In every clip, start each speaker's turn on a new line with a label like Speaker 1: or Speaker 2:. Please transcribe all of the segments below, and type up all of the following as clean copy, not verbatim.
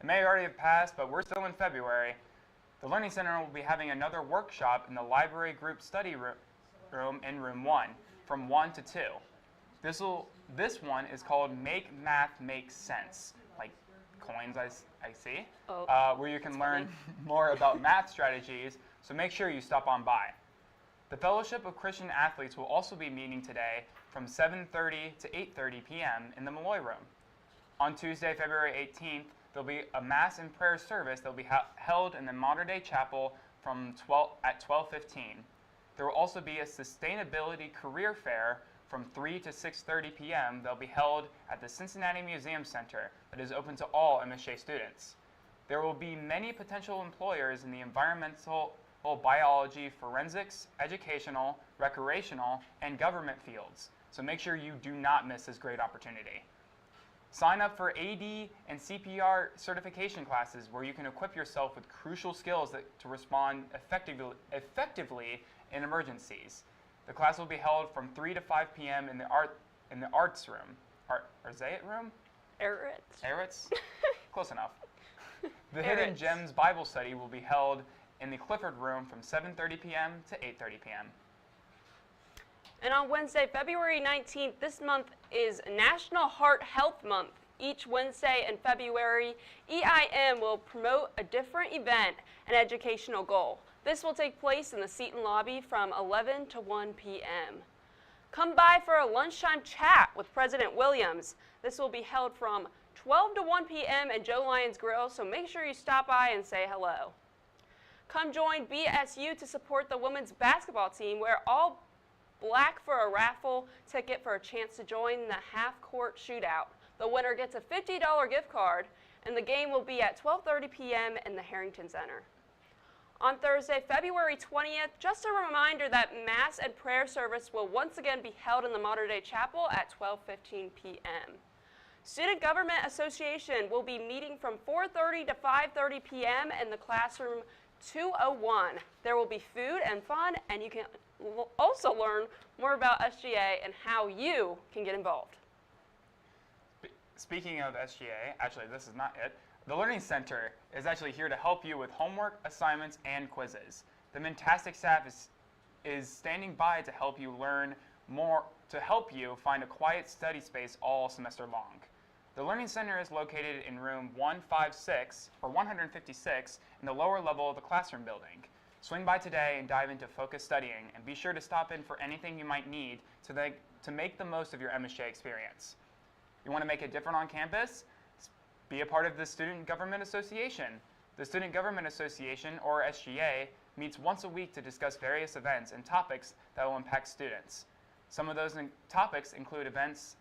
Speaker 1: It may already have passed, but we're still in February. The Learning Center will be having another workshop in the library group study room in room 1 from 1 to 2. This one is called Make Math Make Sense, like coins I see, where you can learn more about math strategies, so make sure you stop on by. The Fellowship of Christian Athletes will also be meeting today from 7:30 to 8:30 p.m. in the Malloy Room. On Tuesday, February 18th, there'll be a Mass and Prayer service that will be held in the Modern Day Chapel at 12:15. There will also be a Sustainability Career Fair from 3 to 6:30 p.m. They'll be held at the Cincinnati Museum Center that is open to all MSJ students. There will be many potential employers in the environmental, biology, forensics, educational, recreational, and government fields, so make sure you do not miss this great opportunity. Sign up for AD and CPR certification classes where you can equip yourself with crucial skills to respond effectively in emergencies. The class will be held from 3 to 5 p.m. in the arts room. Arzayet room? Eretz? Close enough. The Hidden Gems Bible Study will be held in the Clifford room from 7:30 p.m. to 8:30 p.m.
Speaker 2: And on Wednesday, February 19th, this month is National Heart Health Month. Each Wednesday in February, EIM will promote a different event and educational goal. This will take place in the Seton lobby from 11 to 1 p.m. Come by for a lunchtime chat with President Williams. This will be held from 12 to 1 p.m. at Joe Lyons Grill, so make sure you stop by and say hello. Come join BSU to support the women's basketball team. Wear all black for a raffle ticket for a chance to join the half-court shootout. The winner gets a $50 gift card, and the game will be at 12:30 p.m. in the Harrington Center. On Thursday, February 20th, just a reminder that Mass and Prayer service will once again be held in the Modern Day Chapel at 12:15 p.m. Student Government Association will be meeting from 4:30 to 5:30 p.m. in the classroom 201. There will be food and fun, and you can also learn more about SGA and how you can get involved.
Speaker 1: Speaking of SGA, actually this is not it. The Learning Center is actually here to help you with homework, assignments, and quizzes. The fantastic staff is standing by to help you learn more, to help you find a quiet study space all semester long. The Learning Center is located in room 156 in the lower level of the classroom building. Swing by today and dive into focused studying, and be sure to stop in for anything you might need to make the most of your MSJ experience. You want to make a difference on campus? Be a part of the Student Government Association. The Student Government Association, or SGA, meets once a week to discuss various events and topics that will impact students. Some of those topics include events,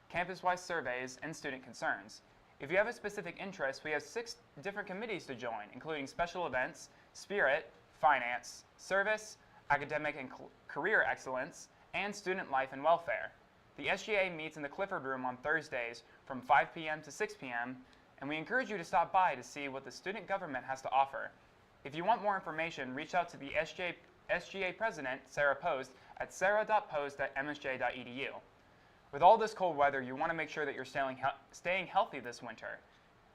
Speaker 1: campus-wide surveys, and student concerns. If you have a specific interest, we have 6 different committees to join, including special events, spirit, finance, service, academic and career excellence, and student life and welfare. The SGA meets in the Clifford Room on Thursdays from 5 p.m. to 6 p.m., and we encourage you to stop by to see what the student government has to offer. If you want more information, reach out to the SGA President, Sarah Post, at sarah.post@msj.edu. With all this cold weather, you want to make sure that you're staying healthy this winter.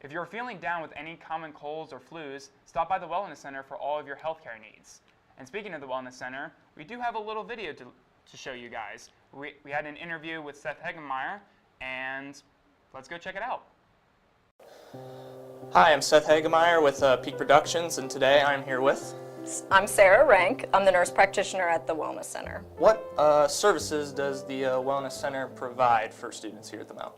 Speaker 1: If you're feeling down with any common colds or flus, stop by the Wellness Center for all of your healthcare needs. And speaking of the Wellness Center, we do have a little video to show you guys. We had an interview with Seth Hegemeyer, and let's go check it out.
Speaker 3: Hi, I'm Seth Hegemeyer with Peak Productions, and today I'm here with...
Speaker 4: I'm Sarah Rank. I'm the nurse practitioner at the Wellness Center.
Speaker 3: What services does the Wellness Center provide for students here at the Mount?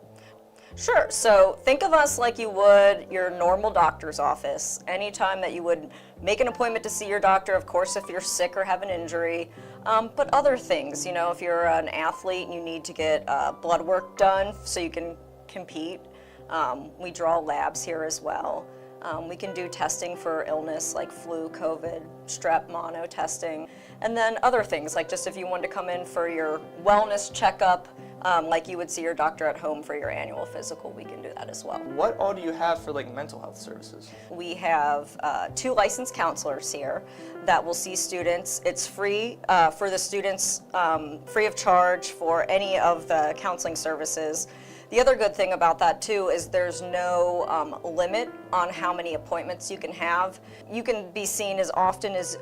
Speaker 4: Sure. So think of us like you would your normal doctor's office. Anytime that you would make an appointment to see your doctor, of course, if you're sick or have an injury, but other things, you know, if you're an athlete and you need to get blood work done so you can compete, we draw labs here as well. We can do testing for illness like flu, COVID, strep, mono testing, and then other things like just if you wanted to come in for your wellness checkup, like you would see your doctor at home for your annual physical, we can do that as well.
Speaker 3: What all do you have for like mental health services?
Speaker 4: We have 2 licensed counselors here that will see students. It's free for the students, free of charge for any of the counseling services. The other good thing about that too is there's no limit on how many appointments you can have. You can be seen as often as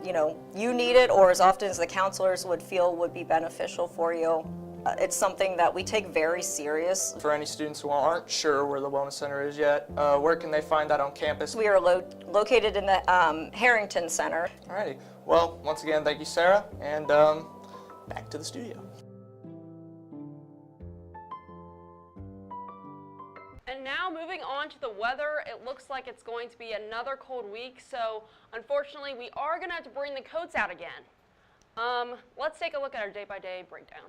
Speaker 4: you need it, or as often as the counselors would feel would be beneficial for you. It's something that we take very serious.
Speaker 3: For any students who aren't sure where the Wellness Center is yet, where can they find that on campus?
Speaker 4: We are located in the Harrington Center.
Speaker 3: Alrighty. Well, once again, thank you, Sarah, and back to the studio.
Speaker 2: And now moving on to the weather, it looks like it's going to be another cold week, so unfortunately we are going to have to bring the coats out again. Let's take a look at our day-by-day breakdown.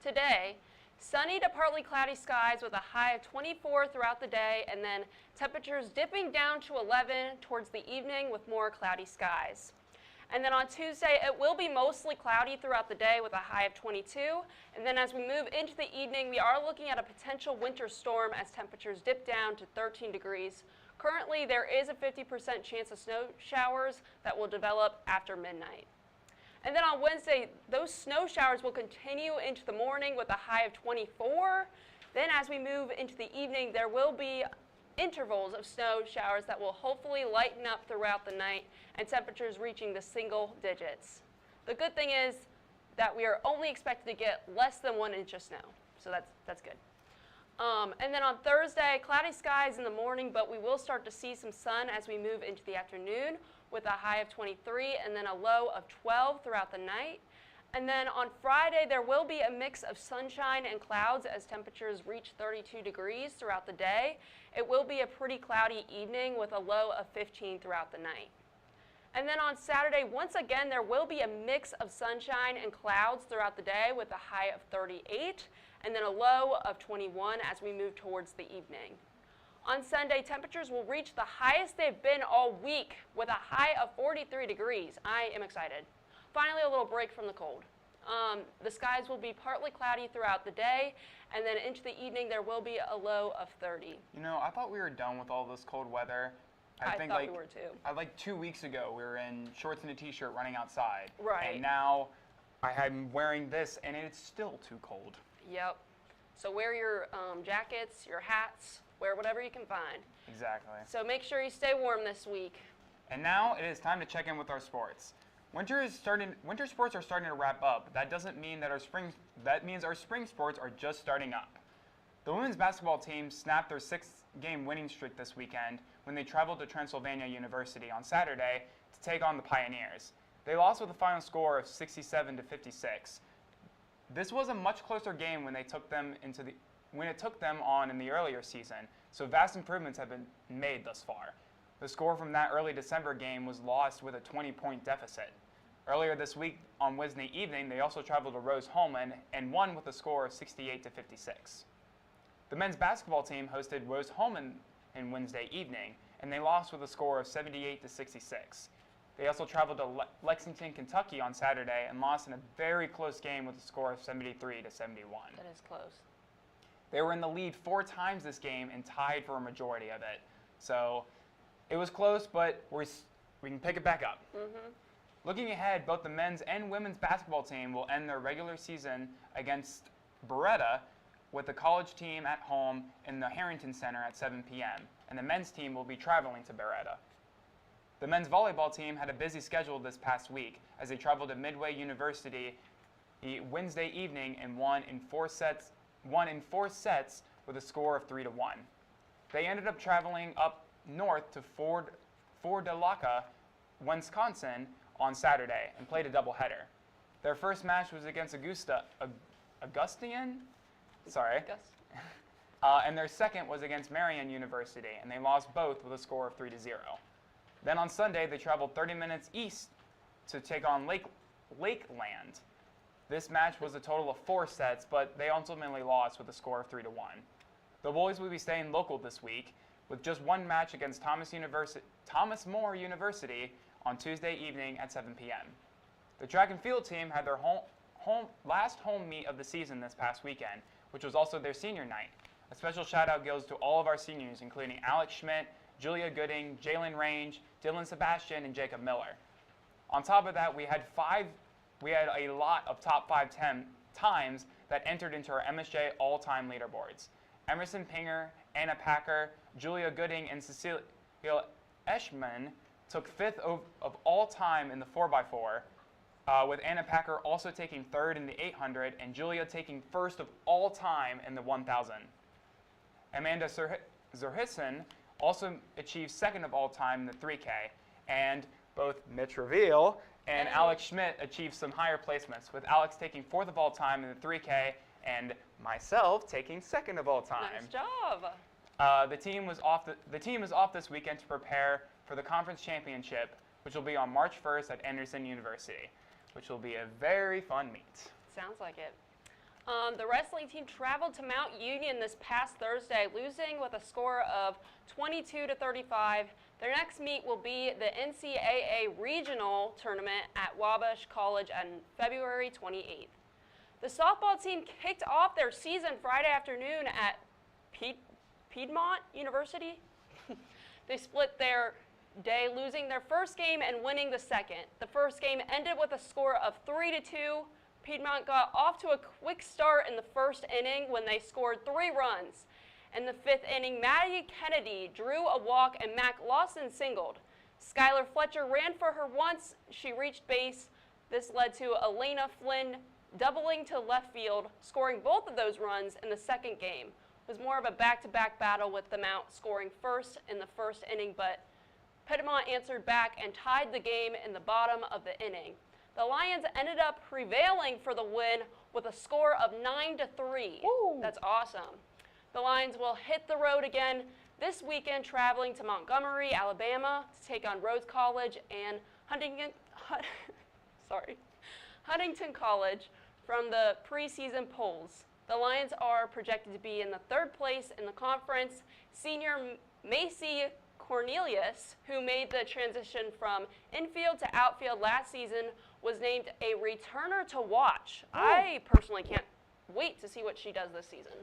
Speaker 2: Today, sunny to partly cloudy skies with a high of 24 throughout the day, and then temperatures dipping down to 11 towards the evening with more cloudy skies. And then on Tuesday, it will be mostly cloudy throughout the day with a high of 22. And then as we move into the evening, we are looking at a potential winter storm as temperatures dip down to 13 degrees. Currently, there is a 50% chance of snow showers that will develop after midnight. And then on Wednesday, those snow showers will continue into the morning with a high of 24. Then as we move into the evening, there will be intervals of snow showers that will hopefully lighten up throughout the night and temperatures reaching the single digits. The good thing is that we are only expected to get less than 1 inch of snow, so that's good. And then on Thursday, cloudy skies in the morning, but we will start to see some sun as we move into the afternoon with a high of 23 and then a low of 12 throughout the night. And then on Friday, there will be a mix of sunshine and clouds as temperatures reach 32 degrees throughout the day. It will be a pretty cloudy evening with a low of 15 throughout the night. And then on Saturday, once again, there will be a mix of sunshine and clouds throughout the day with a high of 38 and then a low of 21 as we move towards the evening. On Sunday, temperatures will reach the highest they've been all week with a high of 43 degrees. I am excited. Finally, a little break from the cold. The skies will be partly cloudy throughout the day, and then into the evening there will be a low of 30.
Speaker 1: You know, I thought we were done with all this cold weather.
Speaker 2: I thought we were too.
Speaker 1: Like 2 weeks ago, we were in shorts and a t-shirt running outside.
Speaker 2: Right.
Speaker 1: And now I'm wearing this, and it's still too cold.
Speaker 2: Yep. So wear your jackets, your hats, wear whatever you can find.
Speaker 1: Exactly.
Speaker 2: So make sure you stay warm this week.
Speaker 1: And now it is time to check in with our sports. Winter sports are starting to wrap up. That doesn't mean that that means our spring sports are just starting up. The women's basketball team snapped their 6-game winning streak this weekend when they traveled to Transylvania University on Saturday to take on the Pioneers. They lost with a final score of 67-56. This was a much closer game when it took them on in the earlier season, so vast improvements have been made thus far. The score from that early December game was lost with a 20-point deficit. Earlier this week, on Wednesday evening, they also traveled to Rose-Hulman and won with a score of 68-56. The men's basketball team hosted Rose-Hulman on Wednesday evening, and they lost with a score of 78-66. They also traveled to Lexington, Kentucky on Saturday and lost in a very close game with a score of 73-71.
Speaker 2: That is close.
Speaker 1: They were in the lead 4 times this game and tied for a majority of it. So it was close, but we can pick it back up.
Speaker 2: Mm-hmm.
Speaker 1: Looking ahead, both the men's and women's basketball team will end their regular season against Beretta with the college team at home in the Harrington Center at 7 p.m., and the men's team will be traveling to Beretta. The men's volleyball team had a busy schedule this past week as they traveled to Midway University Wednesday evening and won in 4 sets with a score of 3-1. They ended up traveling up north to Fort de Laca, Wisconsin on Saturday and played a doubleheader. Their first match was against Augustinian? Sorry. And their second was against Marian University, and they lost both with a score of 3-0. Then on Sunday, they traveled 30 minutes east to take on Lakeland. This match was a total of 4 sets, but they ultimately lost with a score of 3-1. The boys will be staying local this week with just one match against Thomas More University on Tuesday evening at 7 p.m. The track and field team had their last home meet of the season this past weekend, which was also their senior night. A special shout out goes to all of our seniors, including Alex Schmidt, Julia Gooding, Jalen Range, Dylan Sebastian, and Jacob Miller. On top of that, we had a lot of top 5 times that entered into our MSJ all-time leaderboards. Emerson Pinger, Anna Packer, Julia Gooding, and Cecilia Eschman took 5th of all time in the 4x4, with Anna Packer also taking 3rd in the 800 and Julia taking 1st of all time in the 1000. Amanda Zurhisson also achieved 2nd of all time in the 3K, and both Mitch Reveal and Alex Schmidt achieved some higher placements, with Alex taking 4th of all time in the 3K and myself taking 2nd of all time.
Speaker 2: Nice job.
Speaker 1: The team is off this weekend to prepare for the conference championship, which will be on March 1st at Anderson University, which will be a very fun meet.
Speaker 2: Sounds like it. The wrestling team traveled to Mount Union this past Thursday, losing with a score of 22-35. Their next meet will be the NCAA Regional Tournament at Wabash College on February 28th. The softball team kicked off their season Friday afternoon at Piedmont University. They split their day, losing their first game and winning the second. The first game ended with a score of 3-2. Piedmont got off to a quick start in the first inning when they scored 3 runs. In the 5th inning, Maddie Kennedy drew a walk and Mac Lawson singled. Skylar Fletcher ran for her once she reached base. This led to Elena Flynn doubling to left field, scoring both of those runs in the second game. It was more of a back-to-back battle with the Mount scoring first in the first inning, but Piedmont answered back and tied the game in the bottom of the inning. The Lions ended up prevailing for the win with a score of 9-3.
Speaker 1: Woo. That's
Speaker 2: awesome. The Lions will hit the road again this weekend, traveling to Montgomery, Alabama, to take on Rhodes College and Huntington College from the preseason polls. The Lions are projected to be in the 3rd place in the conference. Senior Macy Cornelius, who made the transition from infield to outfield last season, was named a returner to watch. Ooh. I personally can't wait to see what she does this season.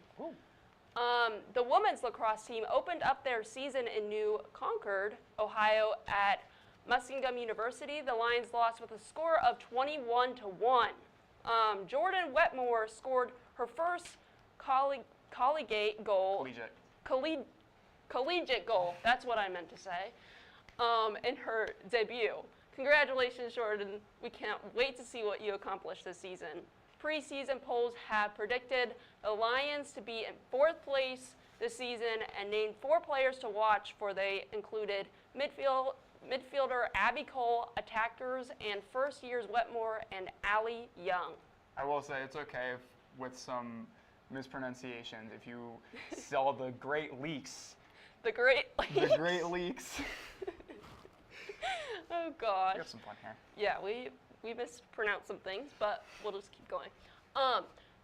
Speaker 2: The women's lacrosse team opened up their season in New Concord, Ohio at Muskingum University. The Lions lost with a score of 21-1. Jordan Wetmore scored her first collegiate goal. Collegiate goal, that's what I meant to say, in her debut. Congratulations, Jordan. We can't wait to see what you accomplish this season. Preseason polls have predicted the Lions to be in 4th place this season and named 4 players to watch, for they included midfielder Abby Cole, attackers, and first-years Wetmore and Allie Young.
Speaker 1: I will say it's okay with some mispronunciations if you saw the Great Leaks.
Speaker 2: The Great Leaks.
Speaker 1: The Great Leaks.
Speaker 2: Oh, gosh.
Speaker 1: We have some fun here.
Speaker 2: Yeah, we mispronounced some things, but we'll just keep going.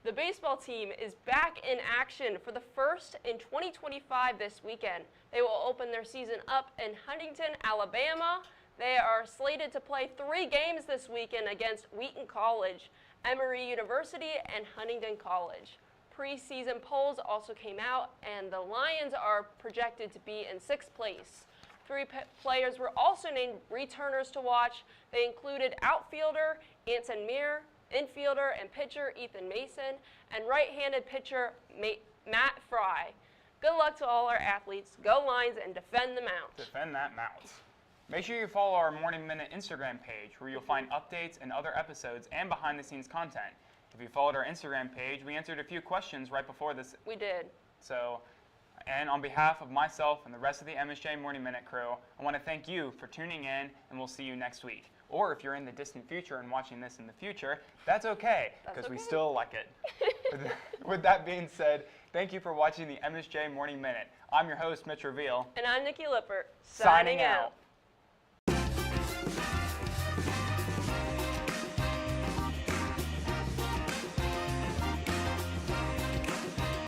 Speaker 2: The baseball team is back in action for the first in 2025 this weekend. They will open their season up in Huntington, Alabama. They are slated to play 3 games this weekend against Wheaton College, Emory University, and Huntington College. Preseason polls also came out, and the Lions are projected to be in 6th place. 3 players were also named returners to watch. They included outfielder Anson Meir, infielder and pitcher Ethan Mason, and right-handed pitcher Matt Fry. Good luck to all our athletes. Go Lions and defend the Mount.
Speaker 1: Defend that Mount. Make sure you follow our Morning Minute Instagram page, where you'll find updates and other episodes and behind-the-scenes content. If you followed our Instagram page, we answered a few questions right before this.
Speaker 2: We did.
Speaker 1: And on behalf of myself and the rest of the MSJ Morning Minute crew, I want to thank you for tuning in, and we'll see you next week. Or if you're in the distant future and watching this in the future, that's okay, because we still like it. With that being said, thank you for watching the MSJ Morning Minute. I'm your host, Mitch Reveal.
Speaker 2: And I'm Nikki Lippert.
Speaker 1: Signing out.